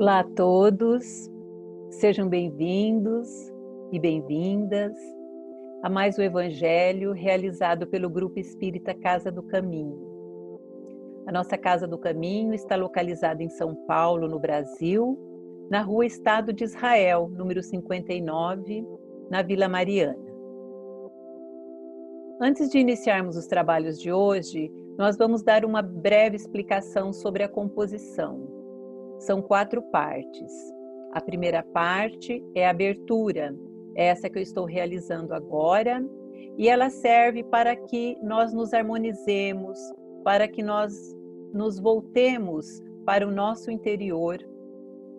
Olá a todos, sejam bem-vindos e bem-vindas a mais um Evangelho realizado pelo Grupo Espírita Casa do Caminho. A nossa Casa do Caminho está localizada em São Paulo, no Brasil, na Rua Estado de Israel, número 59, na Vila Mariana. Antes de iniciarmos os trabalhos de hoje, nós vamos dar uma breve explicação sobre a composição. São 4 partes. A primeira parte é a abertura, essa que eu estou realizando agora, e ela serve para que nós nos harmonizemos, para que nós nos voltemos para o nosso interior,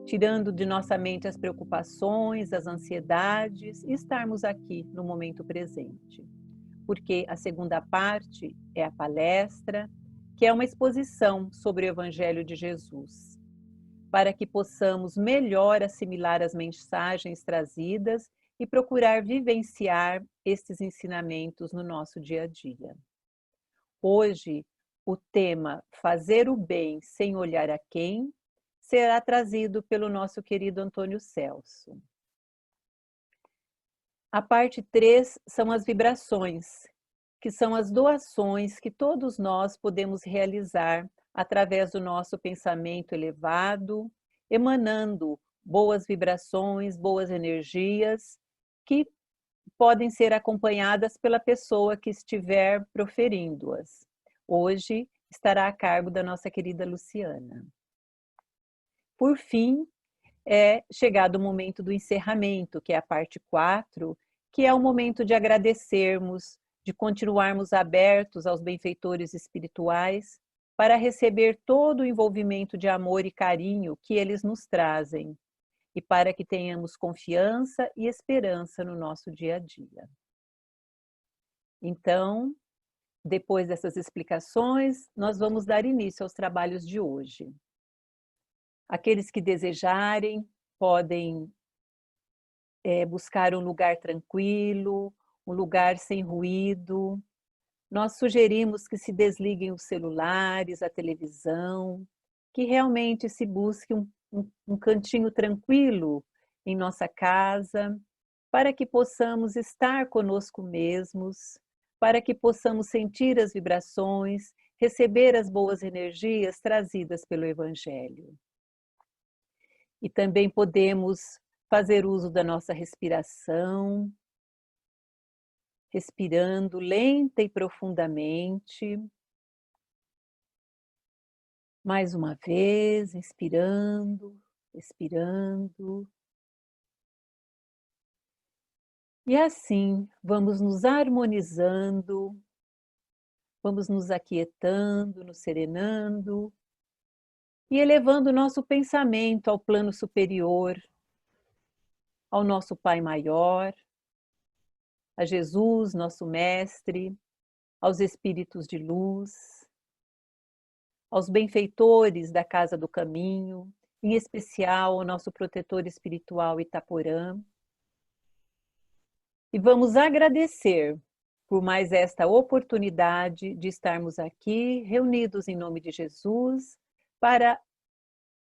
tirando de nossa mente as preocupações, as ansiedades e estarmos aqui no momento presente. Porque a segunda parte é a palestra, que é uma exposição sobre o Evangelho de Jesus, para que possamos melhor assimilar as mensagens trazidas e procurar vivenciar estes ensinamentos no nosso dia a dia. Hoje, o tema Fazer o Bem Sem Olhar a Quem será trazido pelo nosso querido Antônio Celso. A parte 3 são as vibrações, que são as doações que todos nós podemos realizar através do nosso pensamento elevado, emanando boas vibrações, boas energias, que podem ser acompanhadas pela pessoa que estiver proferindo-as. Hoje estará a cargo da nossa querida Luciana. Por fim, é chegado o momento do encerramento, que é a parte 4, que é o momento de agradecermos, de continuarmos abertos aos benfeitores espirituais, para receber todo o envolvimento de amor e carinho que eles nos trazem, e para que tenhamos confiança e esperança no nosso dia a dia. Então, depois dessas explicações, nós vamos dar início aos trabalhos de hoje. Aqueles que desejarem podem buscar um lugar tranquilo, um lugar sem ruído. Nós sugerimos que se desliguem os celulares, a televisão, que realmente se busque um cantinho tranquilo em nossa casa, para que possamos estar conosco mesmos, para que possamos sentir as vibrações, receber as boas energias trazidas pelo Evangelho. E também podemos fazer uso da nossa respiração, respirando lenta e profundamente. Mais uma vez, inspirando, expirando. E assim, vamos nos harmonizando, vamos nos aquietando, nos serenando e elevando o nosso pensamento ao plano superior, ao nosso Pai Maior, a Jesus, nosso Mestre, aos Espíritos de Luz, aos benfeitores da Casa do Caminho, em especial ao nosso protetor espiritual Itaporã. E vamos agradecer por mais esta oportunidade de estarmos aqui reunidos em nome de Jesus para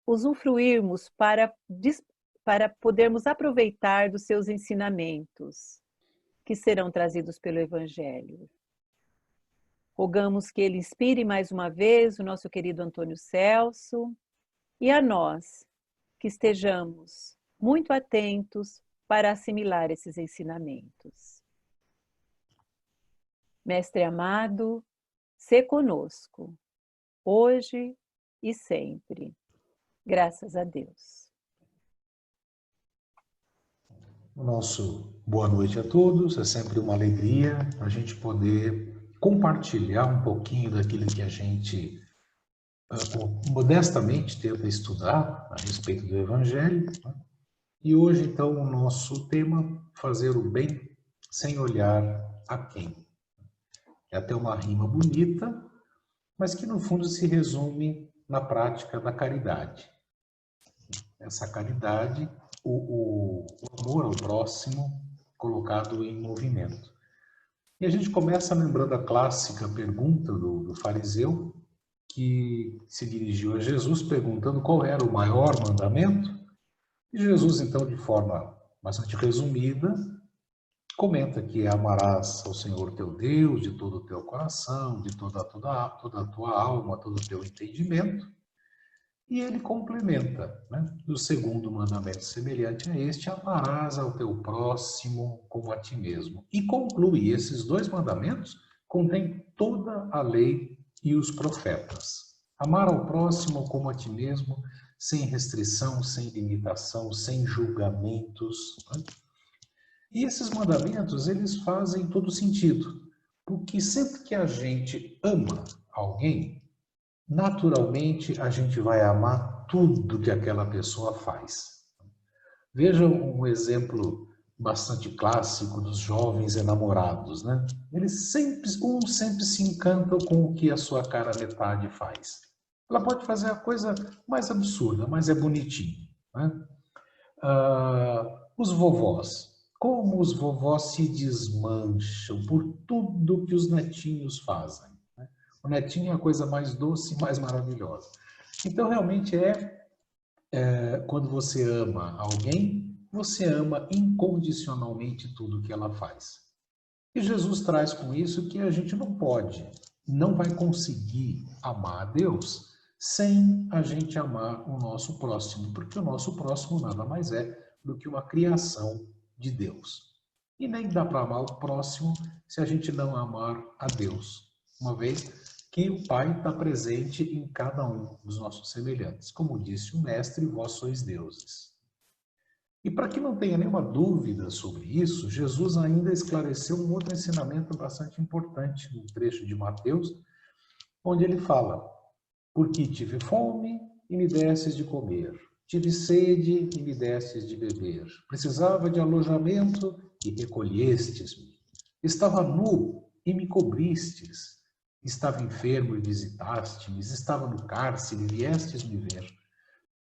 usufruirmos, para podermos aproveitar dos seus ensinamentos que serão trazidos pelo Evangelho. Rogamos que ele inspire mais uma vez o nosso querido Antônio Celso e a nós, que estejamos muito atentos para assimilar esses ensinamentos. Mestre amado, sê conosco, hoje e sempre. Graças a Deus. Nosso boa noite a todos, é sempre uma alegria a gente poder compartilhar um pouquinho daquilo que a gente modestamente tenta estudar a respeito do Evangelho. E hoje, então, o nosso tema, fazer o bem sem olhar a quem. É até uma rima bonita, mas que no fundo se resume na prática da caridade. Essa caridade, o amor ao próximo colocado em movimento. E a gente começa lembrando a clássica pergunta do fariseu, que se dirigiu a Jesus perguntando qual era o maior mandamento. E Jesus, então, de forma bastante resumida, comenta que amarás ao Senhor teu Deus de todo o teu coração, de toda a tua alma, todo o teu entendimento. E ele complementa, né? O segundo mandamento semelhante a este, amarás ao teu próximo como a ti mesmo. E conclui, esses dois mandamentos contêm toda a lei e os profetas. Amar ao próximo como a ti mesmo, sem restrição, sem limitação, sem julgamentos, né? E esses mandamentos, eles fazem todo sentido, porque sempre que a gente ama alguém, naturalmente a gente vai amar tudo que aquela pessoa faz. Veja um exemplo bastante clássico dos jovens enamorados, né? Uns sempre se encantam com o que a sua cara metade faz. Ela pode fazer a coisa mais absurda, mas é bonitinho, né? Os vovós. Como os vovós se desmancham por tudo que os netinhos fazem. Né? O netinho é a coisa mais doce e mais maravilhosa. Então, realmente quando você ama alguém, você ama incondicionalmente tudo que ela faz. E Jesus traz com isso que a gente não vai conseguir amar a Deus sem a gente amar o nosso próximo, porque o nosso próximo nada mais é do que uma criação de Deus. E nem dá para amar o próximo se a gente não amar a Deus, uma vez que o Pai está presente em cada um dos nossos semelhantes. Como disse o Mestre, vós sois deuses. E para que não tenha nenhuma dúvida sobre isso, Jesus ainda esclareceu um outro ensinamento bastante importante no trecho de Mateus, onde ele fala: porque tive fome e me destes de comer, tive sede e me destes de beber, precisava de alojamento e recolhestes-me, estava nu e me cobristes, estava enfermo e visitastes-me, estava no cárcere e viestes me ver.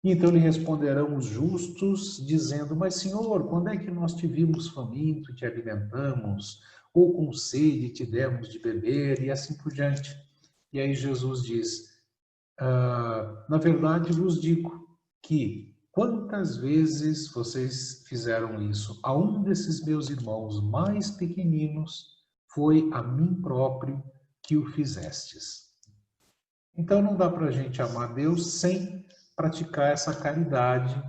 E então lhe responderão os justos, dizendo: mas Senhor, quando é que nós te vimos faminto e te alimentamos, ou com sede e te demos de beber, e assim por diante. E aí Jesus diz: na verdade vos digo que quantas vezes vocês fizeram isso a um desses meus irmãos mais pequeninos, foi a mim próprio que o fizestes. Então não dá para a gente amar Deus sem praticar essa caridade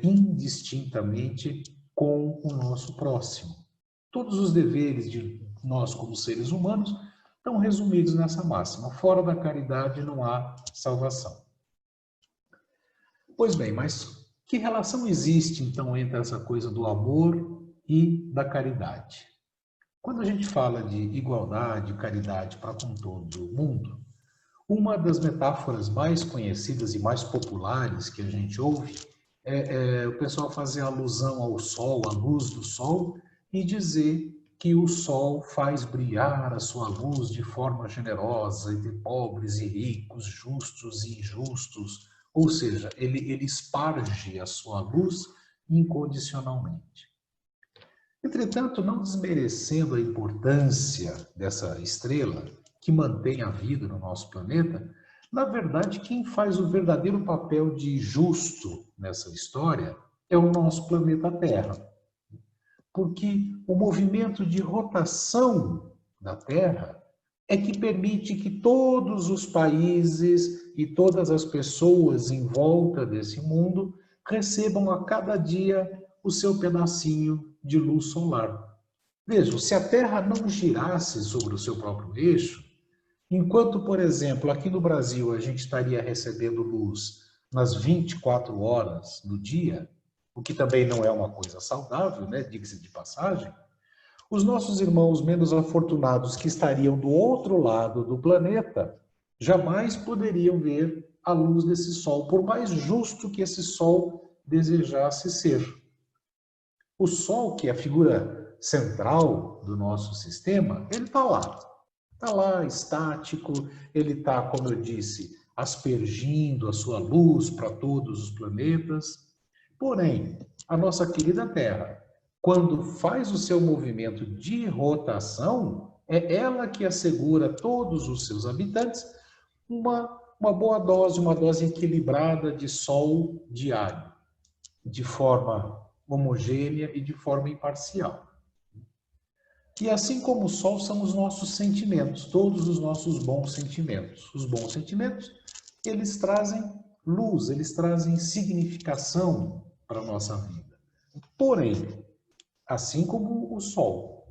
indistintamente com o nosso próximo. Todos os deveres de nós como seres humanos estão resumidos nessa máxima: fora da caridade não há salvação. Pois bem, mas que relação existe então entre essa coisa do amor e da caridade? Quando a gente fala de igualdade, caridade para com todo o mundo, uma das metáforas mais conhecidas e mais populares que a gente ouve é o pessoal fazer alusão ao sol, à luz do sol, e dizer que o sol faz brilhar a sua luz de forma generosa entre pobres e ricos, justos e injustos, ou seja, ele esparge a sua luz incondicionalmente. Entretanto, não desmerecendo a importância dessa estrela que mantém a vida no nosso planeta, na verdade, quem faz o verdadeiro papel de justo nessa história é o nosso planeta Terra. Porque o movimento de rotação da Terra é que permite que todos os países e todas as pessoas em volta desse mundo recebam a cada dia o seu pedacinho de luz solar. Vejam, se a Terra não girasse sobre o seu próprio eixo, enquanto, por exemplo, aqui no Brasil a gente estaria recebendo luz nas 24 horas do dia, o que também não é uma coisa saudável, né? Diga-se de passagem, os nossos irmãos menos afortunados que estariam do outro lado do planeta jamais poderiam ver a luz desse sol, por mais justo que esse sol desejasse ser. O sol, que é a figura central do nosso sistema, ele está lá estático, ele está, como eu disse, aspergindo a sua luz para todos os planetas. Porém, a nossa querida Terra, quando faz o seu movimento de rotação, é ela que assegura a todos os seus habitantes uma boa dose, uma dose equilibrada de sol diário, de forma homogênea e de forma imparcial. E assim como o sol são os nossos sentimentos, todos os nossos bons sentimentos. Os bons sentimentos, eles trazem luz, eles trazem significação para a nossa vida. Porém, assim como o sol,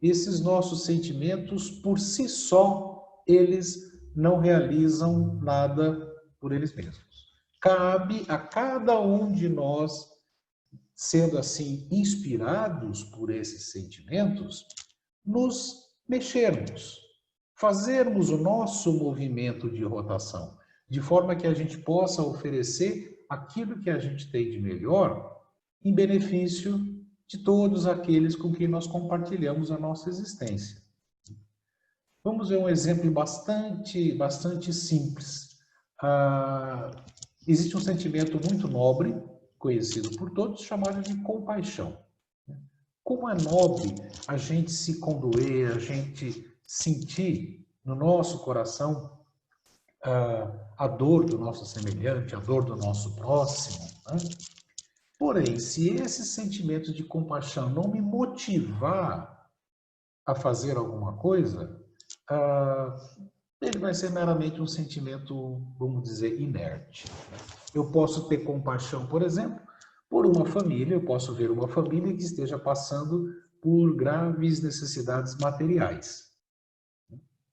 esses nossos sentimentos, por si só, eles não realizam nada por eles mesmos. Cabe a cada um de nós, sendo assim inspirados por esses sentimentos, nos mexermos, fazermos o nosso movimento de rotação, de forma que a gente possa oferecer aquilo que a gente tem de melhor em benefício de todos aqueles com quem nós compartilhamos a nossa existência. Vamos ver um exemplo bastante simples. Existe um sentimento muito nobre, conhecido por todos, chamado de compaixão. Como é nobre a gente se condoer, a gente sentir no nosso coração a dor do nosso semelhante, a dor do nosso próximo, né? Porém, se esse sentimento de compaixão não me motivar a fazer alguma coisa, ele vai ser meramente um sentimento, vamos dizer, inerte. Eu posso ter compaixão, por exemplo, por uma família, eu posso ver uma família que esteja passando por graves necessidades materiais.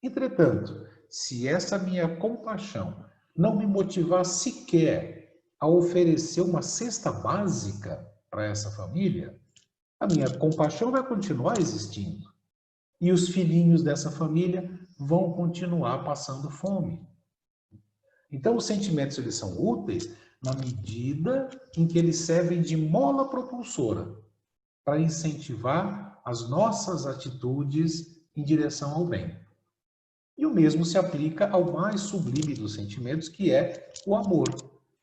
Entretanto, se essa minha compaixão não me motivar sequer a oferecer uma cesta básica para essa família, a minha compaixão vai continuar existindo. E os filhinhos dessa família vão continuar passando fome. Então, os sentimentos eles são úteis na medida em que eles servem de mola propulsora para incentivar as nossas atitudes em direção ao bem. E o mesmo se aplica ao mais sublime dos sentimentos, que é o amor.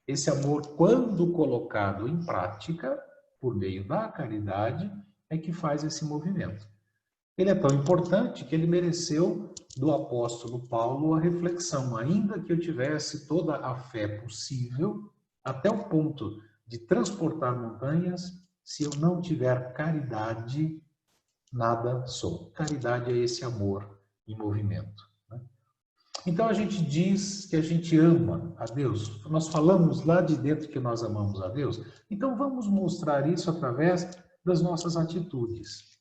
Esse amor, quando colocado em prática, por meio da caridade, é que faz esse movimento. Ele é tão importante que ele mereceu do apóstolo Paulo a reflexão: ainda que eu tivesse toda a fé possível, até o ponto de transportar montanhas, se eu não tiver caridade, nada sou. Caridade é esse amor em movimento. Então a gente diz que a gente ama a Deus, nós falamos lá de dentro que nós amamos a Deus, então vamos mostrar isso através das nossas atitudes.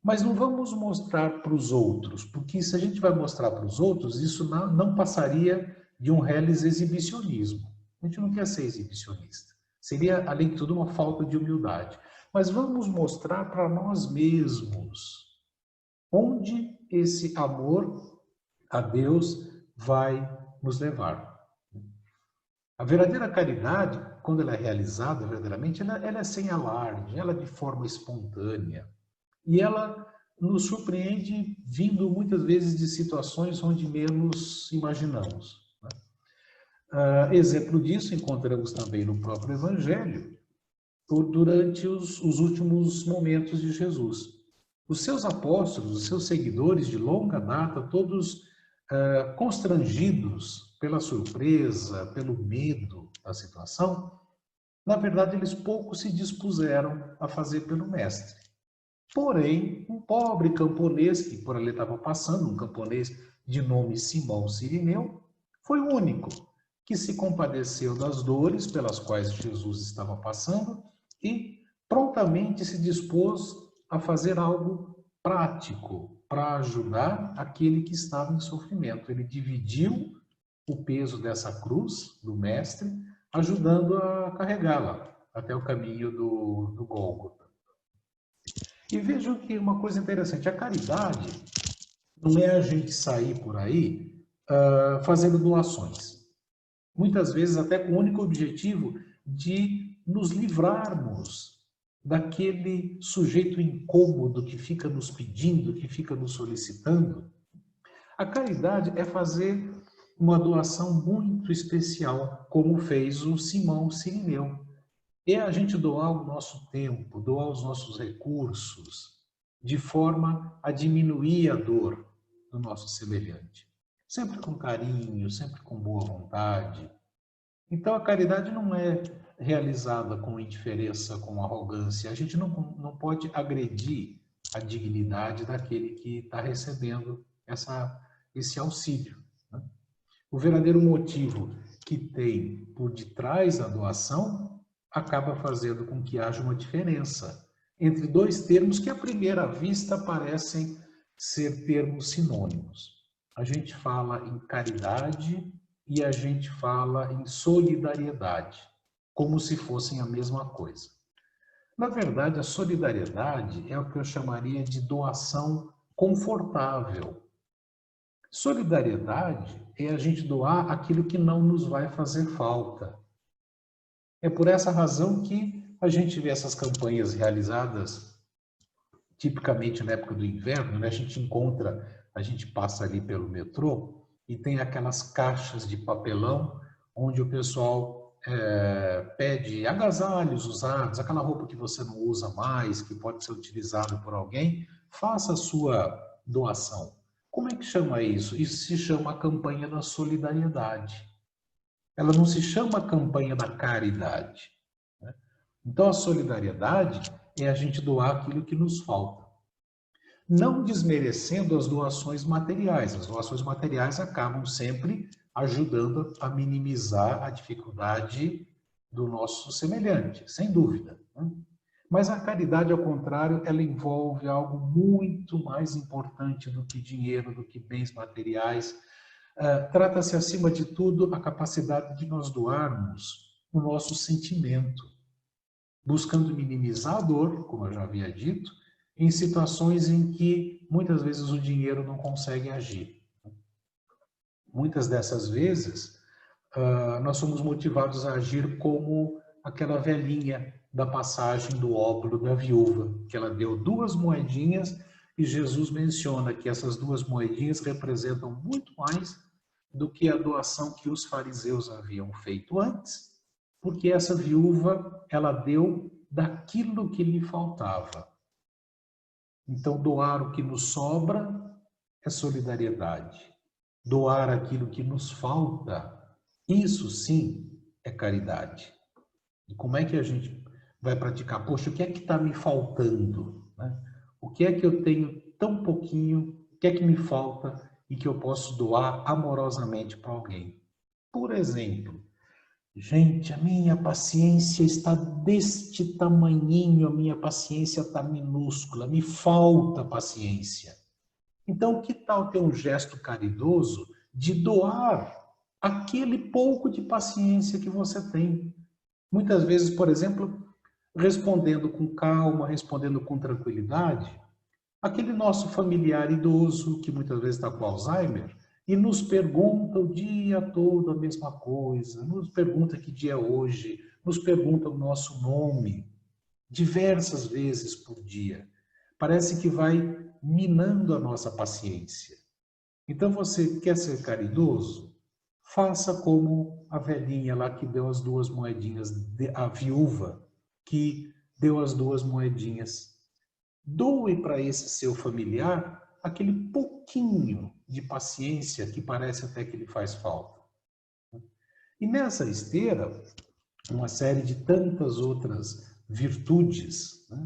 Mas não vamos mostrar para os outros, porque se a gente vai mostrar para os outros, isso não passaria de um reles exibicionismo. A gente não quer ser exibicionista. Seria, além de tudo, uma falta de humildade. Mas vamos mostrar para nós mesmos onde esse amor a Deus vai nos levar. A verdadeira caridade, quando ela é realizada verdadeiramente, ela é sem alarde, ela é de forma espontânea. E ela nos surpreende vindo muitas vezes de situações onde menos imaginamos. Exemplo disso encontramos também no próprio Evangelho, durante os últimos momentos de Jesus. Os seus apóstolos, os seus seguidores de longa data, todos constrangidos pela surpresa, pelo medo da situação, na verdade eles pouco se dispuseram a fazer pelo Mestre. Porém, um pobre camponês que por ali estava passando, um camponês de nome Simão Cirineu, foi o único que se compadeceu das dores pelas quais Jesus estava passando e prontamente se dispôs a fazer algo prático para ajudar aquele que estava em sofrimento. Ele dividiu o peso dessa cruz do Mestre, ajudando a carregá-la até o caminho do Gólgota. E vejam que uma coisa interessante, a caridade não é a gente sair por aí fazendo doações. Muitas vezes até com o único objetivo de nos livrarmos daquele sujeito incômodo que fica nos pedindo, que fica nos solicitando. A caridade é fazer uma doação muito especial, como fez o Simão Cirineu. É a gente doar o nosso tempo, doar os nossos recursos, de forma a diminuir a dor do nosso semelhante. sempre com carinho, sempre com boa vontade. Então a caridade não é realizada com indiferença, com arrogância. A gente não pode agredir a dignidade daquele que está recebendo esse auxílio, né? O verdadeiro motivo que tem por detrás da doação acaba fazendo com que haja uma diferença entre dois termos que à primeira vista parecem ser termos sinônimos. A gente fala em caridade e a gente fala em solidariedade, como se fossem a mesma coisa. Na verdade, a solidariedade é o que eu chamaria de doação confortável. Solidariedade é a gente doar aquilo que não nos vai fazer falta. É por essa razão que a gente vê essas campanhas realizadas tipicamente na época do inverno, né? A gente passa ali pelo metrô e tem aquelas caixas de papelão onde o pessoal pede agasalhos usados, aquela roupa que você não usa mais, que pode ser utilizada por alguém, faça a sua doação. Como é que chama isso? Isso se chama a campanha da solidariedade. Ela não se chama a campanha da caridade, né? Então a solidariedade é a gente doar aquilo que nos falta. Não desmerecendo as doações materiais. As doações materiais acabam sempre ajudando a minimizar a dificuldade do nosso semelhante, sem dúvida, né? Mas a caridade, ao contrário, ela envolve algo muito mais importante do que dinheiro, do que bens materiais. Trata-se, acima de tudo, a capacidade de nós doarmos o nosso sentimento, buscando minimizar a dor, como eu já havia dito, em situações em que muitas vezes o dinheiro não consegue agir. Muitas dessas vezes, nós somos motivados a agir como aquela velhinha da passagem do óbolo da viúva, que ela deu 2 moedinhas e Jesus menciona que essas 2 moedinhas representam muito mais do que a doação que os fariseus haviam feito antes, porque essa viúva, ela deu daquilo que lhe faltava. Então, doar o que nos sobra é solidariedade. Doar aquilo que nos falta, isso sim é caridade. E como é que a gente vai praticar? Poxa, o que é que está me faltando, né? O que é que eu tenho tão pouquinho, o que é que me falta e que eu posso doar amorosamente para alguém? Por exemplo, gente, a minha paciência está deste tamanhinho, a minha paciência está minúscula, me falta paciência. Então, que tal ter um gesto caridoso de doar aquele pouco de paciência que você tem? Muitas vezes, por exemplo, respondendo com calma, respondendo com tranquilidade, aquele nosso familiar idoso que muitas vezes está com Alzheimer e nos pergunta o dia todo a mesma coisa, nos pergunta que dia é hoje, nos pergunta o nosso nome diversas vezes por dia. Parece que vai minando a nossa paciência. Então você quer ser caridoso? Faça como a velhinha lá que deu as 2 moedinhas, a viúva que deu as 2 moedinhas. Doe para esse seu familiar aquele pouquinho de paciência que parece até que lhe faz falta. E nessa esteira, uma série de tantas outras virtudes, né?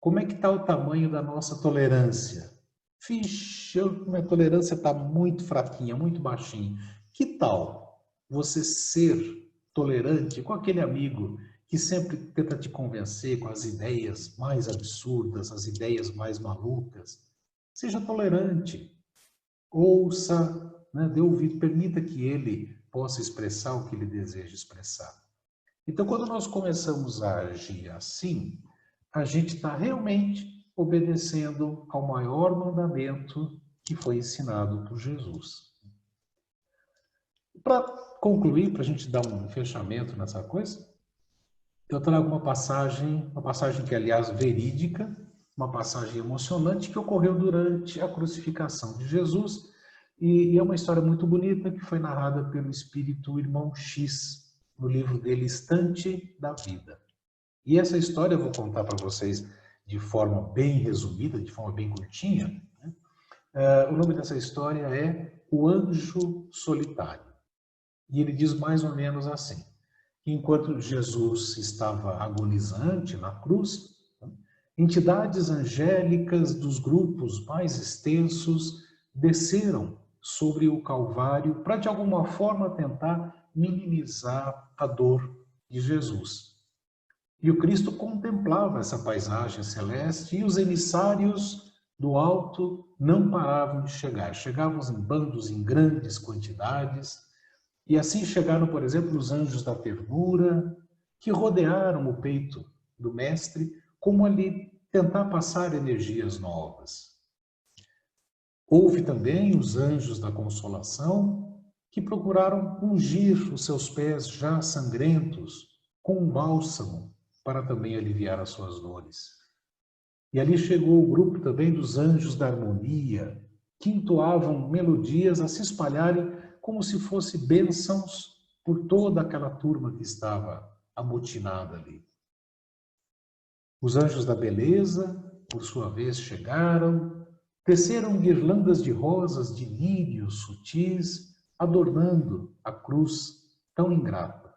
Como é que está o tamanho da nossa tolerância? Vixe, minha tolerância está muito fraquinha, muito baixinha. Que tal você ser tolerante com aquele amigo que sempre tenta te convencer com as ideias mais absurdas, as ideias mais malucas? Seja tolerante, ouça, né, dê ouvido, permita que ele possa expressar o que ele deseja expressar. Então, quando nós começamos a agir assim, a gente está realmente obedecendo ao maior mandamento que foi ensinado por Jesus. Para concluir, para a gente dar um fechamento nessa coisa, eu trago uma passagem que, aliás, verídica, uma passagem emocionante que ocorreu durante a crucificação de Jesus, e é uma história muito bonita que foi narrada pelo espírito Irmão X, no livro dele Estante da Vida. E essa história eu vou contar para vocês de forma bem resumida, de forma bem curtinha, né? O nome dessa história é O Anjo Solitário. E ele diz mais ou menos assim, que enquanto Jesus estava agonizante na cruz, entidades angélicas dos grupos mais extensos desceram sobre o Calvário para, de alguma forma, tentar minimizar a dor de Jesus. E o Cristo contemplava essa paisagem celeste e os emissários do alto não paravam de chegar. Chegavam em bandos em grandes quantidades. E assim chegaram, por exemplo, os anjos da ternura, que rodearam o peito do Mestre, como ali tentar passar energias novas. Houve também os anjos da consolação, que procuraram ungir os seus pés já sangrentos com um bálsamo, para também aliviar as suas dores. E ali chegou o grupo também dos anjos da harmonia, que entoavam melodias a se espalharem como se fossem bênçãos por toda aquela turma que estava amotinada ali. Os anjos da beleza, por sua vez, chegaram, teceram guirlandas de rosas, de lírios sutis, adornando a cruz tão ingrata.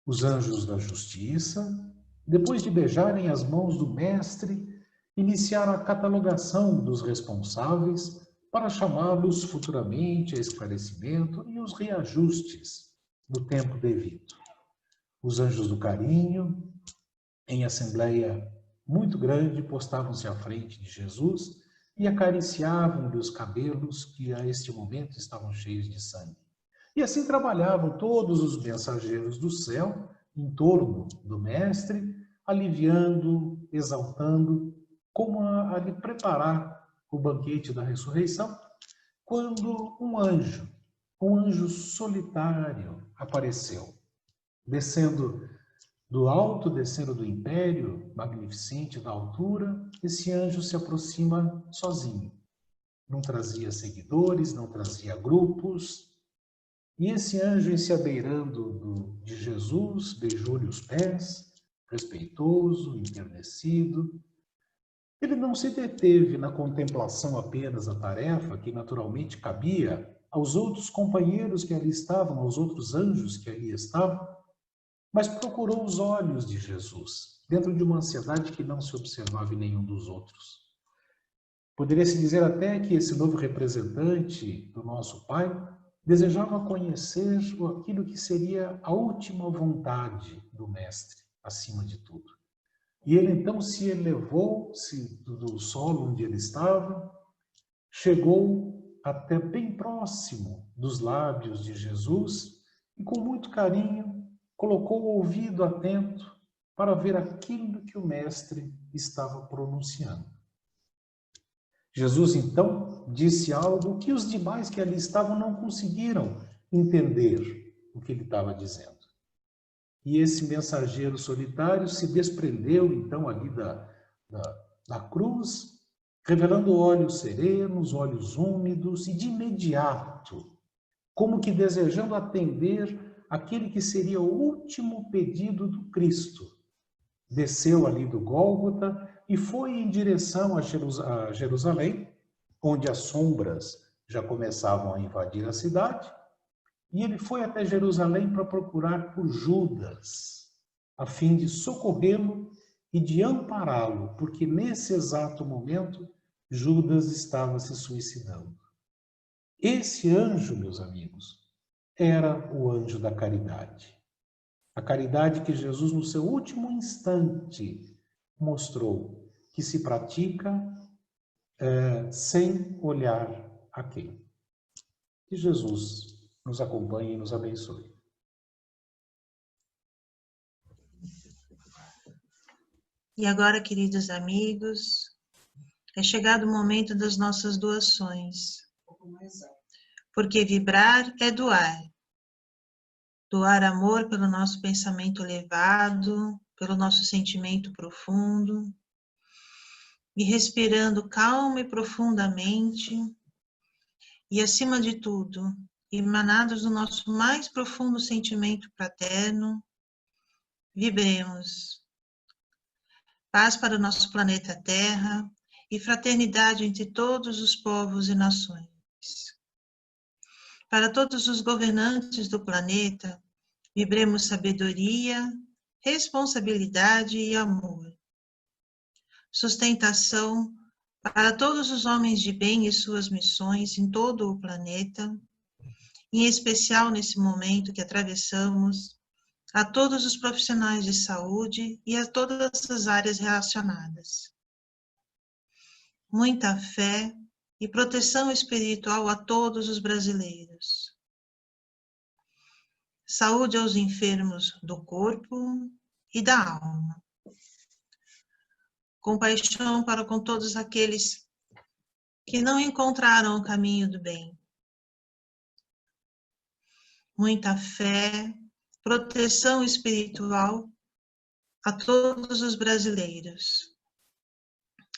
Os anjos da justiça, depois de beijarem as mãos do Mestre, iniciaram a catalogação dos responsáveis para chamá-los futuramente a esclarecimento e os reajustes no tempo devido. Os anjos do carinho, em assembleia muito grande, postavam-se à frente de Jesus e acariciavam-lhe os cabelos que a este momento estavam cheios de sangue. E assim trabalhavam todos os mensageiros do céu em torno do Mestre, aliviando, exaltando, como a lhe preparar o banquete da ressurreição, quando um anjo solitário apareceu, descendo do alto, descendo do império magnificente da altura. Esse anjo se aproxima sozinho. Não trazia seguidores, não trazia grupos. E esse anjo, em se abeirando de Jesus, beijou-lhe os pés, respeitoso, enternecido. Ele não se deteve na contemplação apenas da tarefa que naturalmente cabia aos outros companheiros que ali estavam, aos outros anjos que ali estavam, mas procurou os olhos de Jesus, dentro de uma ansiedade que não se observava em nenhum dos outros. Poderia-se dizer até que esse novo representante do nosso Pai desejava conhecer aquilo que seria a última vontade do Mestre, acima de tudo. E ele então se elevou do solo onde ele estava, chegou até bem próximo dos lábios de Jesus e com muito carinho colocou o ouvido atento para ver aquilo que o Mestre estava pronunciando. Jesus então disse algo que os demais que ali estavam não conseguiram entender o que ele estava dizendo. E esse mensageiro solitário se desprendeu então ali da cruz, revelando olhos serenos, olhos úmidos, e de imediato, como que desejando atender aquele que seria o último pedido do Cristo, desceu ali do Gólgota e foi em direção a Jerusalém, onde as sombras já começavam a invadir a cidade, e ele foi até Jerusalém para procurar por Judas, a fim de socorrê-lo e de ampará-lo, porque nesse exato momento Judas estava se suicidando. Esse anjo, meus amigos, era o anjo da caridade. A caridade que Jesus, no seu último instante, mostrou que se pratica sem olhar a quem. Que Jesus nos acompanhe e nos abençoe. E agora, queridos amigos, é chegado o momento das nossas doações. Porque vibrar é doar. Doar amor pelo nosso pensamento elevado, pelo nosso sentimento profundo. E respirando calma e profundamente. E, acima de tudo, emanados do nosso mais profundo sentimento fraterno, vibremos paz para o nosso planeta Terra e fraternidade entre todos os povos e nações. Para todos os governantes do planeta, vibremos sabedoria, responsabilidade e amor. Sustentação para todos os homens de bem e suas missões em todo o planeta, em especial nesse momento que atravessamos, a todos os profissionais de saúde e a todas as áreas relacionadas. Muita fé e proteção espiritual a todos os brasileiros. Saúde aos enfermos do corpo e da alma. Compaixão para com todos aqueles que não encontraram o caminho do bem. Muita fé, proteção espiritual a todos os brasileiros.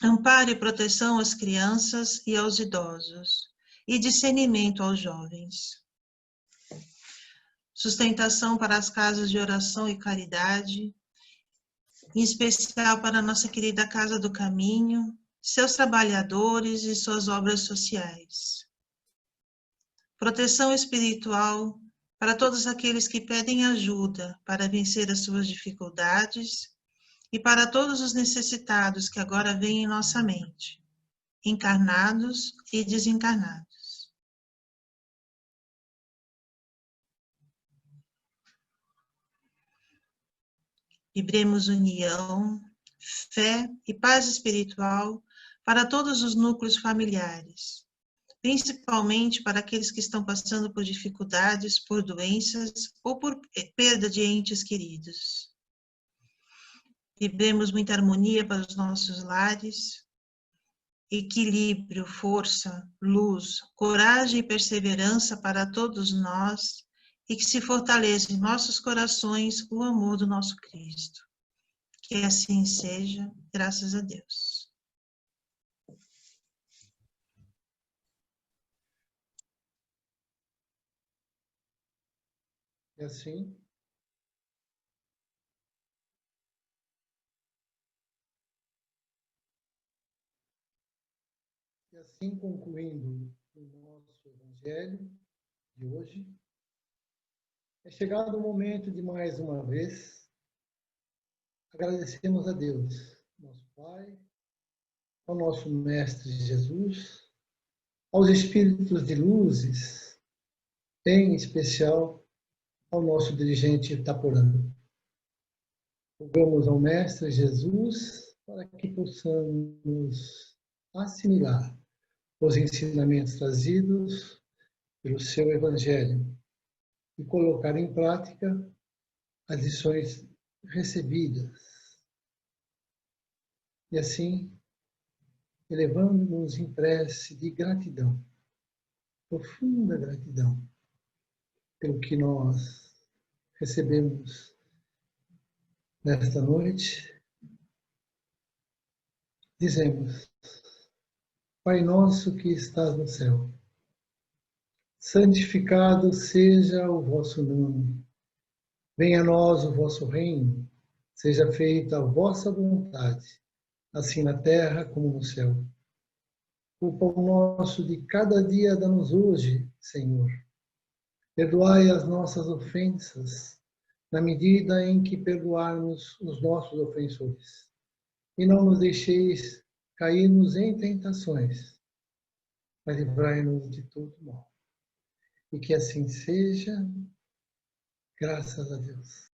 Amparo e proteção às crianças e aos idosos, e discernimento aos jovens. Sustentação para as casas de oração e caridade, em especial para a nossa querida Casa do Caminho, seus trabalhadores e suas obras sociais. Proteção espiritual para todos aqueles que pedem ajuda para vencer as suas dificuldades e para todos os necessitados que agora vêm em nossa mente, encarnados e desencarnados. Vibremos união, fé e paz espiritual para todos os núcleos familiares, principalmente para aqueles que estão passando por dificuldades, por doenças ou por perda de entes queridos. Vibremos muita harmonia para os nossos lares, equilíbrio, força, luz, coragem e perseverança para todos nós e que se fortaleça em nossos corações o amor do nosso Cristo. Que assim seja, graças a Deus. E assim, concluindo o nosso Evangelho de hoje, é chegado o momento de mais uma vez agradecermos a Deus, nosso Pai, ao nosso Mestre Jesus, aos Espíritos de Luzes, em especial ao nosso dirigente Itaporã. Rogamos ao Mestre Jesus para que possamos assimilar os ensinamentos trazidos pelo seu Evangelho e colocar em prática as lições recebidas. E assim, elevando-nos em prece de gratidão, profunda gratidão, pelo que nós recebemos nesta noite, dizemos: Pai nosso que estás no céu, santificado seja o vosso nome. Venha a nós o vosso reino, seja feita a vossa vontade, assim na terra como no céu. O pão nosso de cada dia dá-nos hoje, Senhor. Perdoai as nossas ofensas, na medida em que perdoarmos os nossos ofensores. E não nos deixeis cairmos em tentações, mas livrai-nos de todo mal. E que assim seja, graças a Deus.